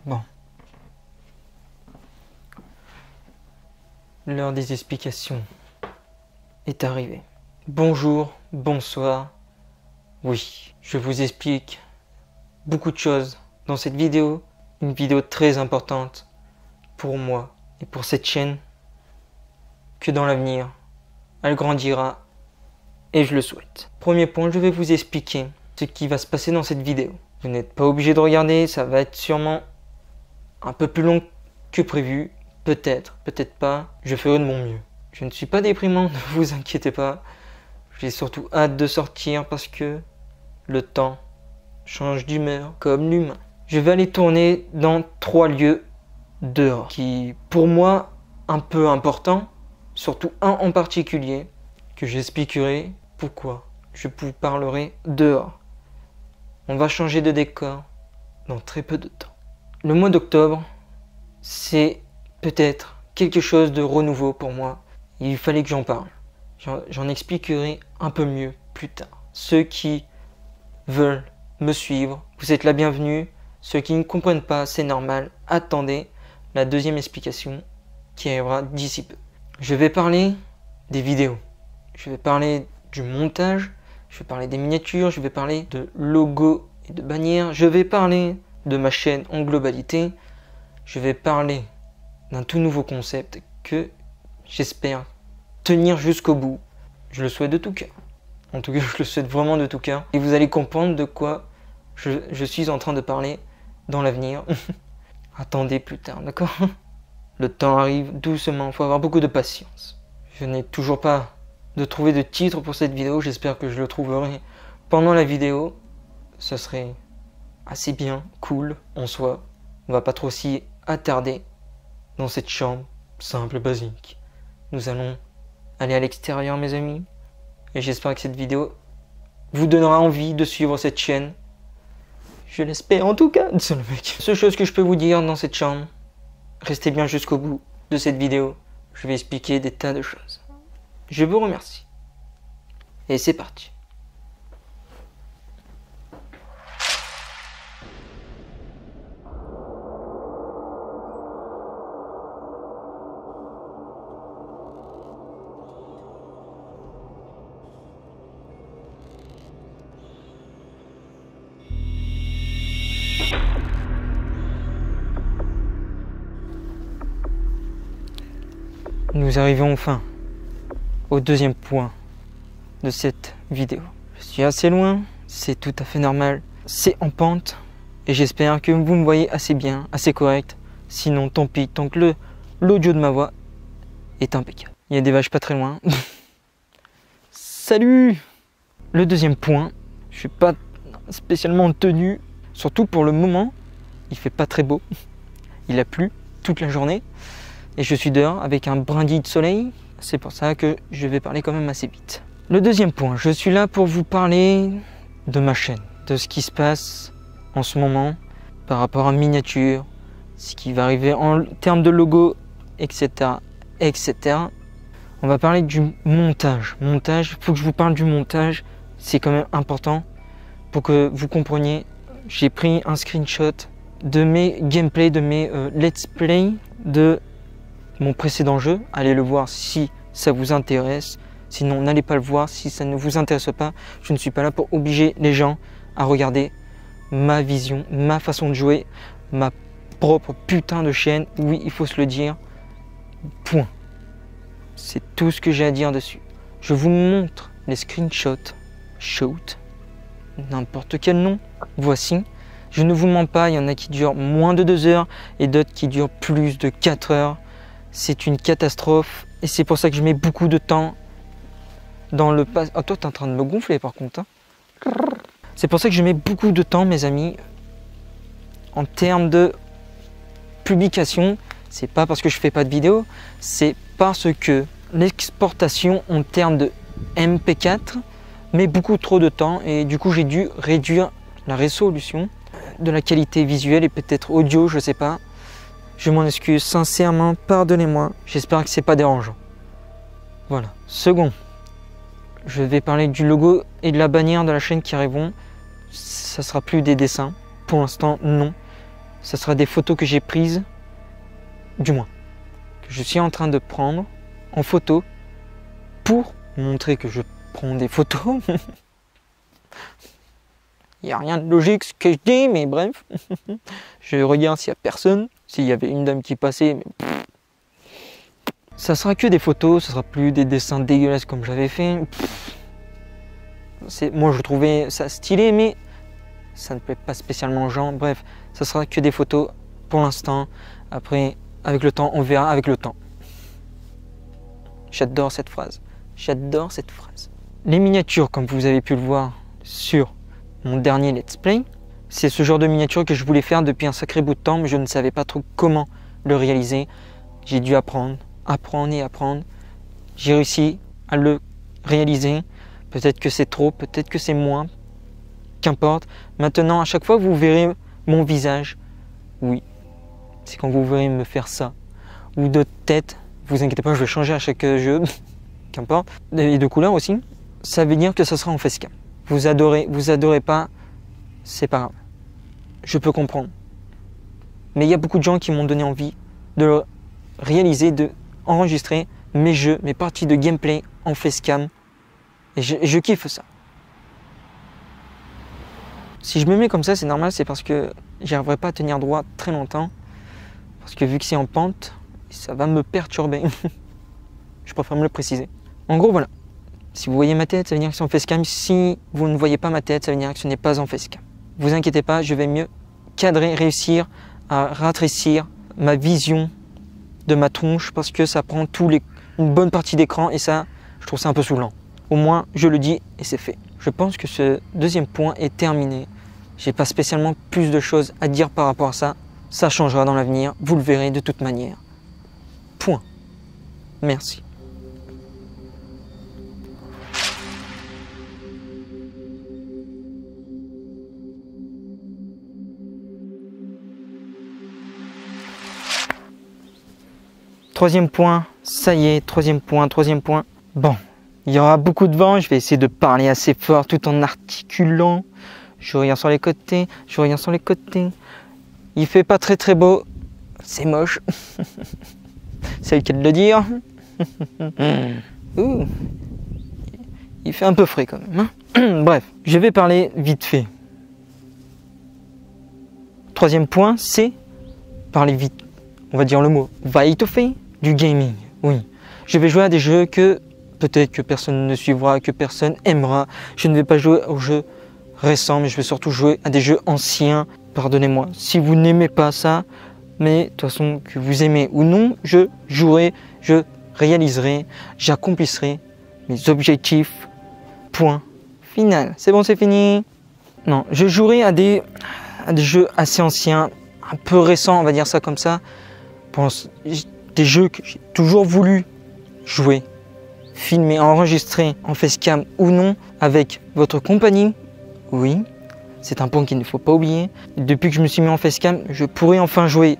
Bon. L'heure des explications est arrivée. Bonjour, bonsoir. Oui, je vous explique beaucoup de choses dans cette vidéo. Une vidéo très importante pour moi et pour cette chaîne. Que dans l'avenir, elle grandira et je le souhaite. Premier point, je vais vous expliquer ce qui va se passer dans cette vidéo. Vous n'êtes pas obligé de regarder, ça va être sûrement un peu plus long que prévu. Peut-être, peut-être pas. Je ferai de mon mieux. Je ne suis pas déprimant, ne vous inquiétez pas. J'ai surtout hâte de sortir parce que le temps change d'humeur comme l'humain. Je vais aller tourner dans 3 lieux dehors qui, pour moi, un peu important. Surtout un en particulier que j'expliquerai pourquoi je vous parlerai dehors. On va changer de décor dans très peu de temps. Le mois d'octobre, c'est peut-être quelque chose de renouveau pour moi. Il fallait que j'en parle. J'en expliquerai un peu mieux plus tard. Ceux qui veulent me suivre, vous êtes la bienvenue. Ceux qui ne comprennent pas, c'est normal. Attendez la deuxième explication qui arrivera d'ici peu. Je vais parler des vidéos. Je vais parler du montage. Je vais parler des miniatures. Je vais parler de logos et de bannières. Je vais parler de ma chaîne en globalité. Je vais parler d'un tout nouveau concept que j'espère tenir jusqu'au bout. Je le souhaite de tout cœur. En tout cas, je le souhaite vraiment de tout cœur. Et vous allez comprendre de quoi je suis en train de parler dans l'avenir. Attendez plus tard, d'accord? Le temps arrive doucement, il faut avoir beaucoup de patience. Je n'ai toujours pas de trouver de titre pour cette vidéo. J'espère que je le trouverai pendant la vidéo. Ce serait assez bien, cool en soi. On va pas trop s'y attarder dans cette chambre simple, basique. Nous allons aller à l'extérieur, mes amis. Et j'espère que cette vidéo vous donnera envie de suivre cette chaîne. Je l'espère en tout cas. C'est le mec. Seule chose que je peux vous dire dans cette chambre, restez bien jusqu'au bout de cette vidéo. Je vais expliquer des tas de choses. Je vous remercie. Et c'est parti. Nous arrivons enfin au deuxième point de cette vidéo. Je suis assez loin, c'est tout à fait normal, c'est en pente et j'espère que vous me voyez assez bien, assez correct. Sinon tant pis, tant que l'audio de ma voix est impeccable. Il y a des vaches pas très loin. Salut! Le deuxième point, je suis pas spécialement tenu, surtout pour le moment, il fait pas très beau. Il a plu toute la journée. Et je suis dehors avec un brindille de soleil. C'est pour ça que je vais parler quand même assez vite. Le deuxième point, je suis là pour vous parler de ma chaîne, de ce qui se passe en ce moment par rapport à miniature, ce qui va arriver en termes de logo, etc., etc. On va parler du montage. Montage, il faut que je vous parle du montage. C'est quand même important pour que vous compreniez. J'ai pris un screenshot de mes gameplays, de mes let's play de mon précédent jeu. Allez le voir si ça vous intéresse. Sinon, n'allez pas le voir si ça ne vous intéresse pas. Je ne suis pas là pour obliger les gens à regarder ma vision, ma façon de jouer, ma propre putain de chaîne. Oui, il faut se le dire. Point. C'est tout ce que j'ai à dire dessus. Je vous montre les screenshots. Shoot. N'importe quel nom. Voici. Je ne vous mens pas, il y en a qui durent moins de 2 heures et d'autres qui durent plus de 4 heures. C'est une catastrophe et c'est pour ça que je mets beaucoup de temps dans le pas. Oh, toi, t'es en train de me gonfler par contre. Hein. C'est pour ça que je mets beaucoup de temps, mes amis, en termes de publication. C'est pas parce que je fais pas de vidéo, c'est parce que l'exportation en termes de MP4 met beaucoup trop de temps et du coup j'ai dû réduire la résolution de la qualité visuelle et peut-être audio, je sais pas. Je m'en excuse sincèrement, pardonnez-moi. J'espère que c'est pas dérangeant. Voilà. Second, je vais parler du logo et de la bannière de la chaîne qui arriveront. Ça sera plus des dessins. Pour l'instant, non. ça sera des photos que j'ai prises, du moins, que je suis en train de prendre en photo pour montrer que je prends des photos. Il n'y a rien de logique ce que je dis, mais bref. Je regarde s'il n'y a personne, s'il y avait une dame qui passait, mais... Ça sera que des photos, ça sera plus des dessins dégueulasses comme j'avais fait. Moi je trouvais ça stylé, mais ça ne plaît pas spécialement aux gens. Bref, ça sera que des photos pour l'instant. Après, avec le temps, on verra avec le temps. J'adore cette phrase. J'adore cette phrase. Les miniatures, comme vous avez pu le voir sur mon dernier let's play, c'est ce genre de miniature que je voulais faire depuis un sacré bout de temps, mais je ne savais pas trop comment le réaliser. J'ai dû apprendre et apprendre. J'ai réussi à le réaliser. Peut-être que c'est trop, peut-être que c'est moins. Qu'importe. Maintenant, à chaque fois que vous verrez mon visage, oui, c'est quand vous verrez me faire ça. Ou d'autres têtes, vous inquiétez pas, je vais changer à chaque jeu. Qu'importe. Et de couleur aussi. Ça veut dire que ça sera en facecam. Vous adorez pas, c'est pas grave. Je peux comprendre. Mais il y a beaucoup de gens qui m'ont donné envie de le réaliser, de enregistrer mes jeux, mes parties de gameplay en facecam. Et je kiffe ça. Si je me mets comme ça, c'est normal, c'est parce que j'arriverai pas à tenir droit très longtemps. Parce que vu que c'est en pente, ça va me perturber. Je préfère me le préciser. En gros, voilà. Si vous voyez ma tête, ça veut dire que c'est en facecam. Si vous ne voyez pas ma tête, ça veut dire que ce n'est pas en facecam. Vous inquiétez pas, je vais mieux cadrer, réussir à rétrécir ma vision de ma tronche parce que ça prend une bonne partie d'écran et ça, je trouve ça un peu saoulant. Au moins, je le dis et c'est fait. Je pense que ce deuxième point est terminé. J'ai pas spécialement plus de choses à dire par rapport à ça. Ça changera dans l'avenir, vous le verrez de toute manière. Point. Merci. Troisième point, ça y est, troisième point. Bon, il y aura beaucoup de vent, je vais essayer de parler assez fort tout en articulant. Je regarde sur les côtés, Il fait pas très beau, c'est moche. C'est le cas de le dire. Ouh. Il fait un peu frais quand même. Hein. Bref, je vais parler vite fait. Troisième point, c'est parler vite. On va dire le mot vite fait du gaming. Oui, je vais jouer à des jeux que peut-être que personne ne suivra, que personne aimera. Je ne vais pas jouer aux jeux récents, mais je vais surtout jouer à des jeux anciens. Pardonnez-moi si vous n'aimez pas ça, mais de toute façon, que vous aimez ou non, je jouerai, je réaliserai, j'accomplirai mes objectifs. Point final. C'est bon, c'est fini. Non, je jouerai à des jeux assez anciens, un peu récents, on va dire ça comme ça. Des jeux que j'ai toujours voulu jouer, filmer, enregistrer en facecam ou non avec votre compagnie. Oui, c'est un point qu'il ne faut pas oublier. Depuis que je me suis mis en facecam, je pourrais enfin jouer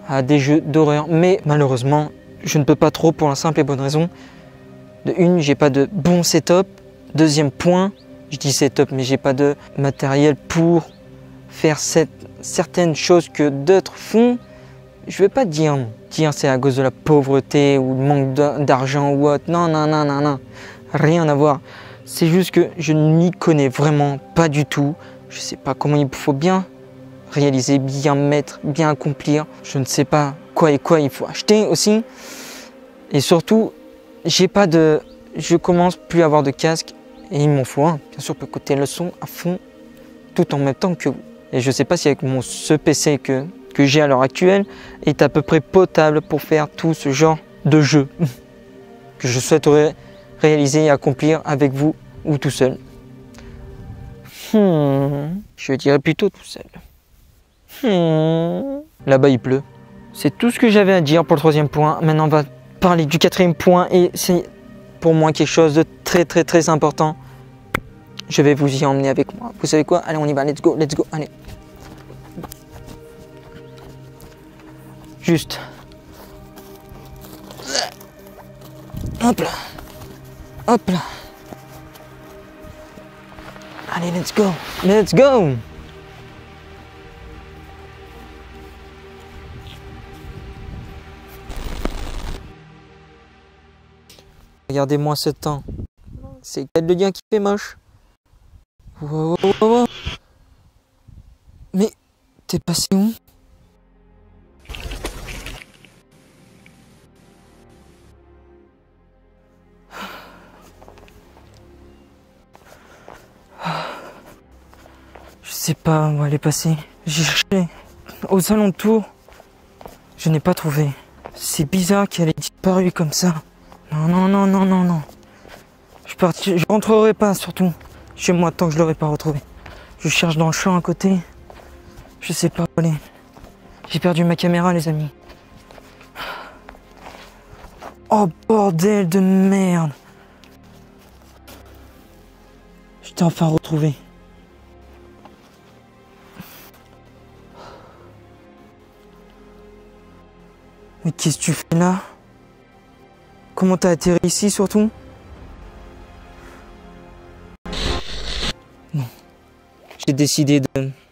à des jeux d'horreur, mais malheureusement, je ne peux pas trop pour la simple et bonne raison. De une, j'ai pas de bon setup. Deuxième point, je dis setup, mais j'ai pas de matériel pour faire certaines choses que d'autres font. Je vais pas dire c'est à cause de la pauvreté ou le manque d'argent ou autre. Non. Rien à voir. C'est juste que je ne m'y connais vraiment pas du tout. Je sais pas comment il faut bien réaliser, bien mettre, bien accomplir. Je ne sais pas quoi il faut acheter aussi. Et surtout, je commence plus à avoir de casque et il m'en faut un. Bien sûr, pour écouter le son à fond tout en même temps que vous. Et je sais pas si avec ce PC que j'ai à l'heure actuelle est à peu près potable pour faire tout ce genre de jeu que je souhaiterais réaliser et accomplir avec vous ou tout seul. Je dirais plutôt tout seul. Là-bas il pleut. C'est tout ce que j'avais à dire pour le troisième point. Maintenant on va parler du quatrième point et c'est pour moi quelque chose de très important. Je vais vous y emmener avec moi. Vous savez quoi? Allez, on y va, let's go, allez. Juste. Hop là. Allez, let's go. Regardez-moi ce temps. C'est quel le lien qui fait moche. Wow, wow, wow. Mais t'es passé où? Je sais pas où elle est passée. J'ai cherché aux alentours. Je n'ai pas trouvé. C'est bizarre qu'elle ait disparu comme ça. Non, non, non, non, non, non. Je rentrerai pas surtout chez moi tant que je l'aurai pas retrouvée. Je cherche dans le champ à côté. Je sais pas où elle est. J'ai perdu ma caméra, les amis. Oh bordel de merde. Je t'ai enfin retrouvé. Mais qu'est-ce que tu fais là? Comment t'as atterri ici surtout? Non. J'ai décidé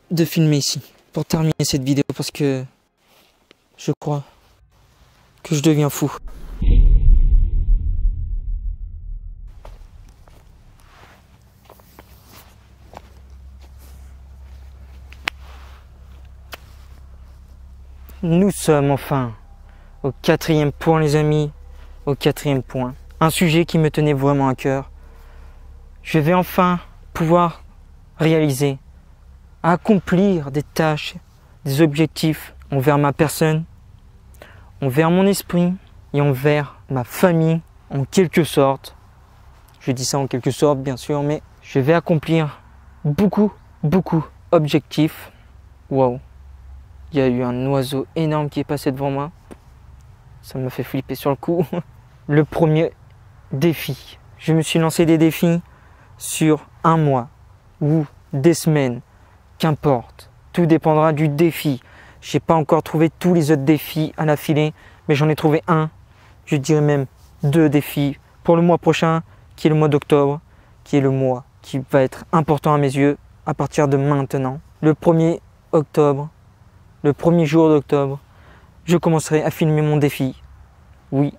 de filmer ici pour terminer cette vidéo parce que je crois que je deviens fou. Nous sommes enfin au 4e point, les amis, au 4e point. Un sujet qui me tenait vraiment à cœur. Je vais enfin pouvoir réaliser, accomplir des tâches, des objectifs envers ma personne, envers mon esprit et envers ma famille, en quelque sorte. Je dis ça en quelque sorte, bien sûr, mais je vais accomplir beaucoup d'objectifs. Waouh! Il y a eu un oiseau énorme qui est passé devant moi. Ça m'a fait flipper sur le coup. Le premier défi. Je me suis lancé des défis sur un mois ou des semaines. Qu'importe. Tout dépendra du défi. Je n'ai pas encore trouvé tous les autres défis à l'affilée, mais j'en ai trouvé un. Je dirais même 2 défis pour le mois prochain, qui est le mois d'octobre, qui est le mois qui va être important à mes yeux à partir de maintenant. Le 1er octobre, le premier jour d'octobre, je commencerai à filmer mon défi. Oui,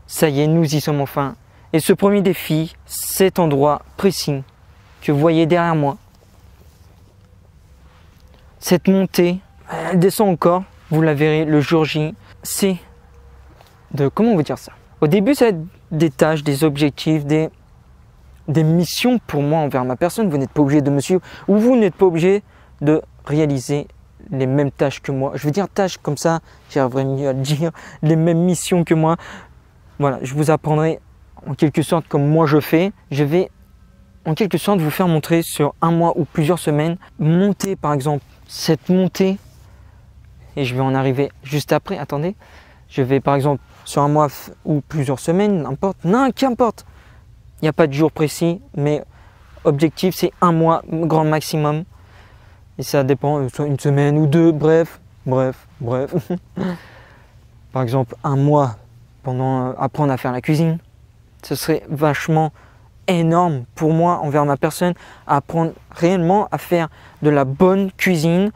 ça y est, nous y sommes enfin. Et ce premier défi, cet endroit précis que vous voyez derrière moi, cette montée, elle descend encore, vous la verrez le jour J. C'est de, comment vous dire ça? Au début, ça va être des tâches, des objectifs, des missions pour moi envers ma personne. Vous n'êtes pas obligé de me suivre ou vous n'êtes pas obligé de réaliser les mêmes tâches que moi. Je veux dire tâches comme ça, j'arriverai mieux à le dire, les mêmes missions que moi. Voilà, je vous apprendrai en quelque sorte comme moi je fais. Je vais en quelque sorte vous faire montrer sur un mois ou plusieurs semaines, monter par exemple cette montée, et je vais en arriver juste après. Attendez, je vais par exemple sur un mois ou plusieurs semaines, qu'importe. Il n'y a pas de jour précis, mais objectif c'est un mois grand maximum. Et ça dépend, soit une semaine ou 2, bref. Par exemple, un mois pendant apprendre à faire la cuisine. Ce serait vachement énorme pour moi envers ma personne, apprendre réellement à faire de la bonne cuisine.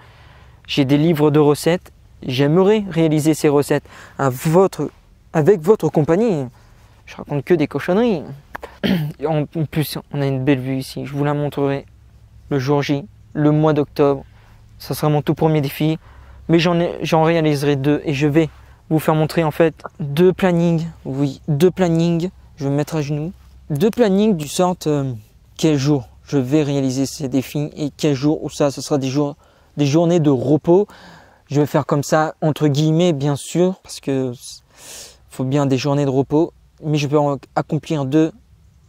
J'ai des livres de recettes. J'aimerais réaliser ces recettes avec votre compagnie. Je raconte que des cochonneries. En plus, on a une belle vue ici. Je vous la montrerai le jour J. Le mois d'octobre, ça sera mon tout premier défi, mais j'en réaliserai 2 et je vais vous faire montrer en fait 2 plannings, oui, 2 plannings, je vais me mettre à genoux, 2 plannings du sorte quel jour je vais réaliser ces défis et quel jour où ça, ce sera des journées de repos. Je vais faire comme ça entre guillemets bien sûr parce que faut bien des journées de repos, mais je vais accomplir 2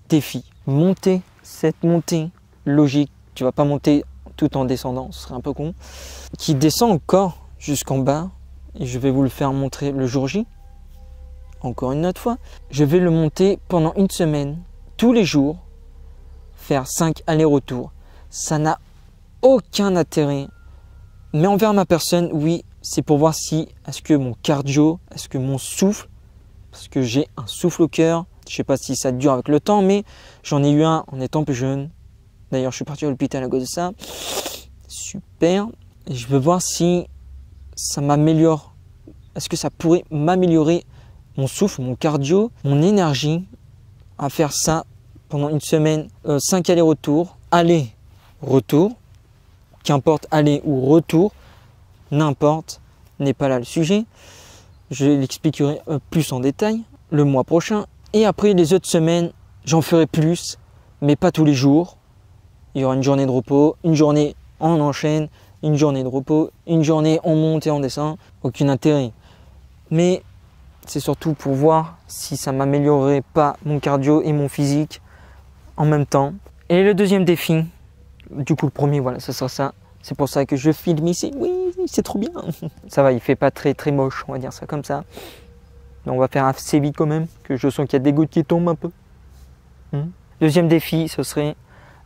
défis. Monter cette montée logique, tu vas pas monter tout en descendant, ce serait un peu con, qui descend encore jusqu'en bas, et je vais vous le faire montrer le jour J, encore une autre fois. Je vais le monter pendant une semaine, tous les jours, faire 5 allers-retours. Ça n'a aucun intérêt, mais envers ma personne, oui, c'est pour voir si, est-ce que mon cardio, est-ce que mon souffle, parce que j'ai un souffle au cœur, je sais pas si ça dure avec le temps, mais j'en ai eu un en étant plus jeune. D'ailleurs, je suis parti à l'hôpital à cause de ça. Super. Et je veux voir si ça m'améliore. Est-ce que ça pourrait m'améliorer mon souffle, mon cardio, mon énergie à faire ça pendant une semaine, 5 allers-retours, aller, retour, qu'importe aller ou retour, n'importe, n'est pas là le sujet. Je l'expliquerai plus en détail le mois prochain. Et après les autres semaines, j'en ferai plus, mais pas tous les jours. Il y aura une journée de repos, une journée on enchaîne, une journée de repos, une journée on monte et on descend. Aucun intérêt. Mais c'est surtout pour voir si ça m'améliorerait pas mon cardio et mon physique en même temps. Et le deuxième défi, du coup le premier, voilà, ça sera ça. C'est pour ça que je filme ici. Oui, c'est trop bien. Ça va, il fait pas très très moche, on va dire ça comme ça. Mais on va faire assez vite quand même, que je sens qu'il y a des gouttes qui tombent un peu. Deuxième défi, ce serait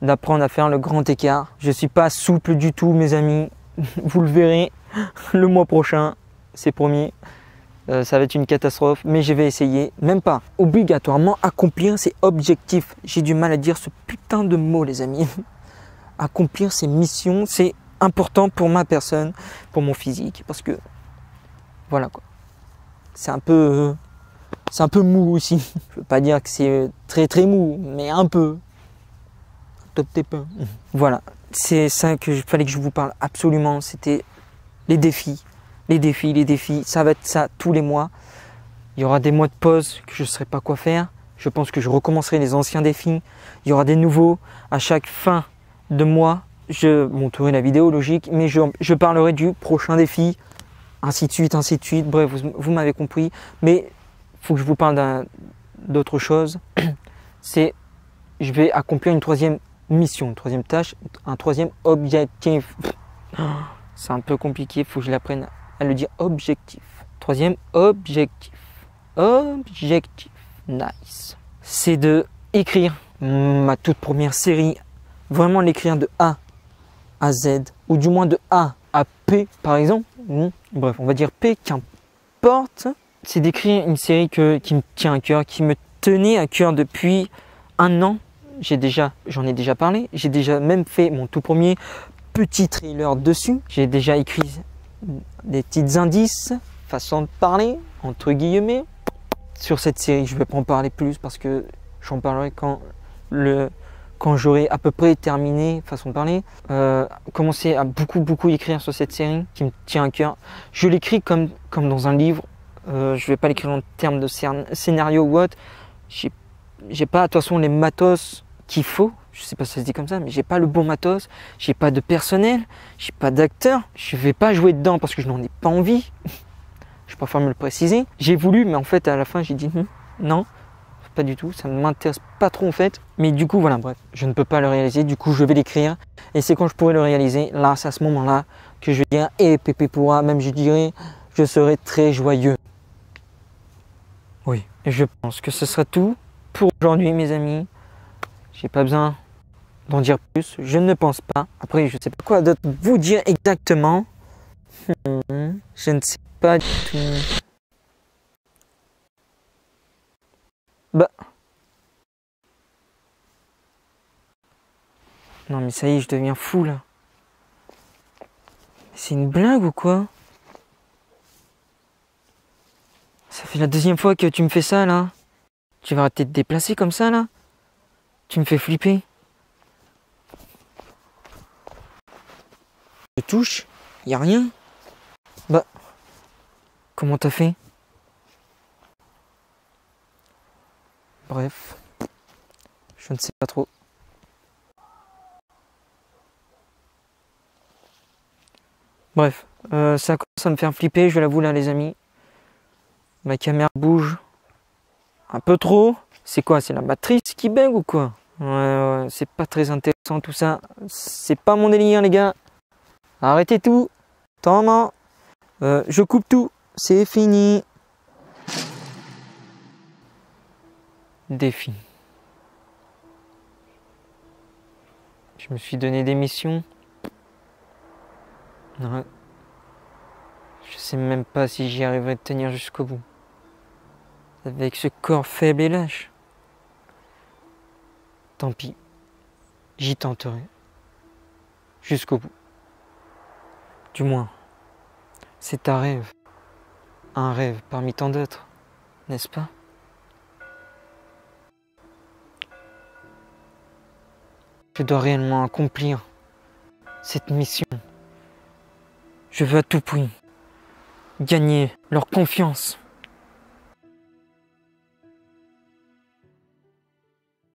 d'apprendre à faire le grand écart. Je suis pas souple du tout, mes amis. Vous le verrez le mois prochain, c'est promis. Ça va être une catastrophe, mais je vais essayer. Même pas obligatoirement accomplir ses objectifs. J'ai du mal à dire ce putain de mot, les amis. Accomplir ses missions, c'est important pour ma personne, pour mon physique, parce que voilà quoi. C'est un peu mou aussi. Je veux pas dire que c'est très très mou, mais un peu. Top tes pains. Voilà, c'est ça que fallait que je vous parle absolument. C'était les défis. Les défis, ça va être ça tous les mois. Il y aura des mois de pause que je ne saurai pas quoi faire. Je pense que je recommencerai les anciens défis. Il y aura des nouveaux. À chaque fin de mois, je monterai la vidéo logique, mais je parlerai du prochain défi, ainsi de suite, ainsi de suite. Bref, vous m'avez compris. Mais il faut que je vous parle d'autre chose. C'est, je vais accomplir une troisième mission, une troisième tâche, un troisième objectif. C'est un peu compliqué, il faut que je l'apprenne à le dire objectif. Troisième objectif. Objectif. Nice. C'est de écrire ma toute première série. Vraiment l'écrire de A à Z. Ou du moins de A à P par exemple. Bref, on va dire P, qu'importe. C'est d'écrire une série qui me tient à cœur, qui me tenait à cœur depuis un an. J'en ai déjà parlé. J'ai déjà même fait mon tout premier petit trailer dessus. J'ai déjà écrit des petits indices, façon de parler, entre guillemets, sur cette série. Je ne vais pas en parler plus parce que j'en parlerai quand j'aurai à peu près terminé, façon de parler. Commencer à beaucoup écrire sur cette série qui me tient à cœur. Je l'écris comme dans un livre. Je ne vais pas l'écrire en termes de scénario ou autre. J'ai pas de toute façon les matos qu'il faut. Je sais pas si ça se dit comme ça, mais j'ai pas le bon matos, j'ai pas de personnel, j'ai pas d'acteur, je vais pas jouer dedans parce que je n'en ai pas envie. Je préfère me le préciser. J'ai voulu, mais en fait à la fin j'ai dit non, pas du tout, ça ne m'intéresse pas trop en fait. Mais du coup voilà, bref, je ne peux pas le réaliser, du coup je vais l'écrire. Et c'est quand je pourrai le réaliser, là c'est à ce moment-là que je vais dire, et pépé pourra, même je dirais, je serai très joyeux. Oui, je pense que ce sera tout pour aujourd'hui mes amis. J'ai pas besoin d'en dire plus, je ne pense pas. Après, je ne sais pas quoi d'autre vous dire exactement. Je ne sais pas du tout. Bah. Non mais ça y est, je deviens fou là. C'est une blague ou quoi? Ça fait la deuxième fois que tu me fais ça là. Tu vas arrêter de te déplacer comme ça là? Tu me fais flipper. Je touche, y a rien. Bah, comment t'as fait? Bref, je ne sais pas trop. Bref, ça commence à me faire flipper, je l'avoue là les amis. Ma caméra bouge un peu trop. C'est quoi? C'est la matrice qui bug ou quoi? Ouais, c'est pas très intéressant tout ça. C'est pas mon délire les gars. Arrêtez tout. Tant je coupe tout. C'est fini. Défi. Je me suis donné des missions. Ouais. Je sais même pas si j'y arriverai de tenir jusqu'au bout. Avec ce corps faible et lâche. Tant pis. J'y tenterai. Jusqu'au bout. Du moins, c'est un rêve. Un rêve parmi tant d'autres, n'est-ce pas? Je dois réellement accomplir cette mission. Je veux à tout prix gagner leur confiance.